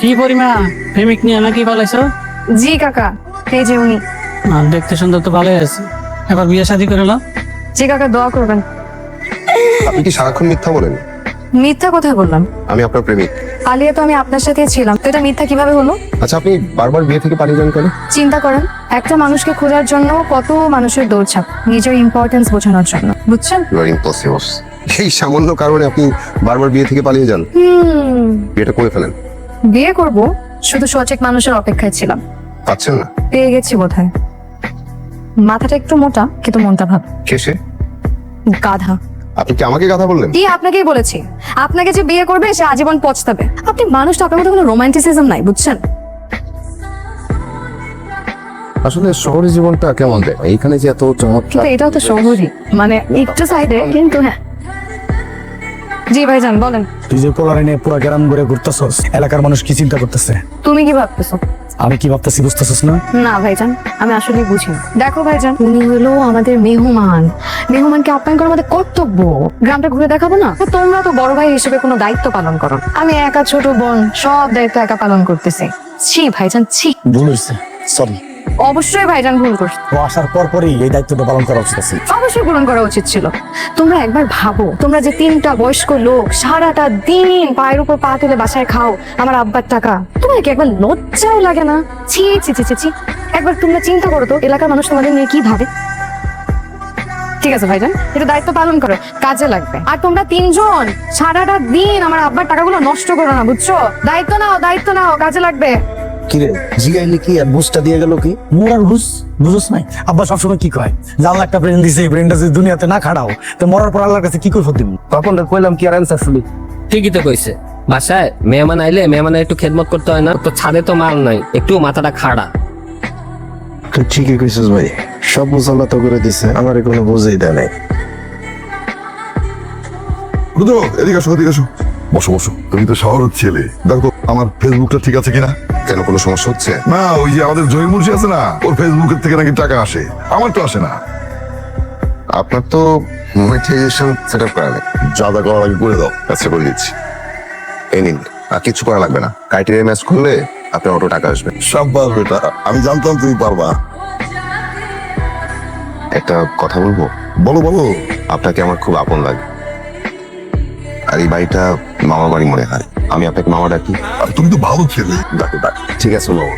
কি পরিমা প্রেমিক নিয়ে নাকি বলেছ? জি কাকা, এই যে উনি। দেখতে সুন্দর তো ভালোই আছে, এবার বিয়ে শাদী করে নাও। জি কাকা, দোয়া করবেন। আপনি কি সারাক্ষণ মিথ্যা বলেন? মিথ্যা কোথায় বললাম? আমি আপনার প্রেমিক। পালিয়ে তো আমি আপনার সাথে ছিলাম, তো এটা মিথ্যা কিভাবে হলো? আচ্ছা, আপনি বারবার বিয়ে থেকে পালিয়ে যান কেন? চিন্তা করেন, একটা মানুষকে খোঁজার জন্য কত মানুষের দৌড়ঝাঁপ, নিজের ইম্পর্টেন্স বোঝানোর জন্য, বুঝছেন? You are impossible. এই সামান্য কারণে আপনি বারবার বিয়ে থেকে পালিয়ে যান। বিয়েটা করে ফেলেন। বিয়ে করব, শুধু সঠিক মানুষের অপেক্ষায় ছিলাম। পাচ্ছেন না? পেয়ে গেছি বোধহয়। মাথাটা একটু মোটা, কিন্তু মনটা ভালো। শেষে গাধা। আপনি কি আমাকে কথা বললেন? কি আপনাকেই বলেছি, আপনাকে যে বিয়ে করবে সে আজীবন পছতাবে। আপনি মানুষটা, আপনার মধ্যে কোনো রোমান্টিসিজম নাই, বুঝছেন? আসলে শহরের জীবনটা কেমন দেয় এইখানে যে এত চমৎকার। কিন্তু এটাও তো শহরই, মানে একটু সাইডে, কিন্তু হ্যাঁ। জি ভাইজান বলেন। তুই যে পোলারে নিয়ে পুরো গ্রাম ঘুরে ঘুরতেছস, এলাকার মানুষ কি চিন্তা করতেছে? তুমি কি ভাবতেছো? আমি কি ভাবতেছি বুঝতেছস না? না ভাইজান, আমি আসলে বুঝি না। দেখো ভাইজান, উনি হলো আমাদের মেহমান। মেহমানকে আপ্যায়ন করা আমাদের কর্তব্য। গ্রামটা ঘুরে দেখাবো না? তো তোমরা তো বড় ভাই হিসেবে কোনো দায়িত্ব পালন করো, আমি একা ছোট বোন, সব দায়িত্ব একা পালন করতেছি। ছি ভাইজান, ছি। ভুল হয়েছে, সরি। অবশ্যই ভাইজান ভুল করছো। ও আসার পরই এই দায়িত্বটা পালন করা উচিত আছে। অবশ্যই পূরণ করা উচিত ছিল। তোমরা একবার ভাবো, তোমরা যে তিনটা বয়স্ক লোক সারাটা দিন পায়ের উপর পা তুলে বাসায় খাও আমার আব্বার টাকা, তোমার কি একবার লজ্জাও লাগে না? ছি ছি ছি ছি ছি। একবার তোমরা চিন্তা করো তো, এলাকার মানুষ তোমাদের নিয়ে কি ভাবে। ঠিক আছে ভাইজান, এটা দায়িত্ব পালন করো, কাজে লাগবে। আর তোমরা তিনজন সারাটা দিন আমার আব্বার টাকাগুলো নষ্ট করো না, বুঝছো? দায়িত্ব নাও, দায়িত্ব নাও, কাজে লাগবে। কিরে জিগাইলি কি আর বুঝটা দিয়ে গেল কি? মোর আর বুঝছ নাই? আব্বা সবসময় কি কয়, জানলা একটা ব্রেন দিছে, ব্রেনটা যদি দুনিয়াতে না খাড়াও তো মরার পর আল্লাহর কাছে কি করে দিব? তখন কইলাম কি আর অ্যান্সার শুনি। ঠিকই তো কইছে, বাসায় মেহমান আইলে মেহমানের একটু খেদমত করতে হয় না? তো ছাদে তো মাল নাই, একটু মাথাটা খাড়া। তুই ঠিকই কইছিস ভাই, সব বোঝালা তো করে দিছে, আমার কোনো বুঝেই দেয় নাই। রুদ্র, এদিকে আসো, এদিকে আসো। বসো বসো, তুমি তো শহরের ছেলে, দেখো তো আমার ফেসবুকটা ঠিক আছে কিনা। কেন, কোনো সমস্যা হচ্ছে? না, ওই যে আমাদের জহির মুন্সি আছে না, ওর ফেসবুকের থেকে নাকি টাকা আসে, আমার তো আসে না। আপনার তো মনিটাইজেশন সেট আপ করা নেই। যা যা করার আগে করে দাও। আচ্ছা, করে দিচ্ছি। এই নিন, আর কিছু করা লাগবে না। ক্রাইটেরিয়া ম্যাচ করলে আপনার অটো টাকা আসবে। সাব্বাস বেটা, আমি জানতাম তুমি পারবা। একটা কথা বলবো? বলো বলো। আপনাকে আমার খুব আপন লাগে, আর এই বাড়িটা মামা বাড়ি মনে হয়। আমি আপনাকে মামা ডাকি। আর তুমি তো ভালো ছেলে। ডাকো ডাক। ঠিক আছে মামা।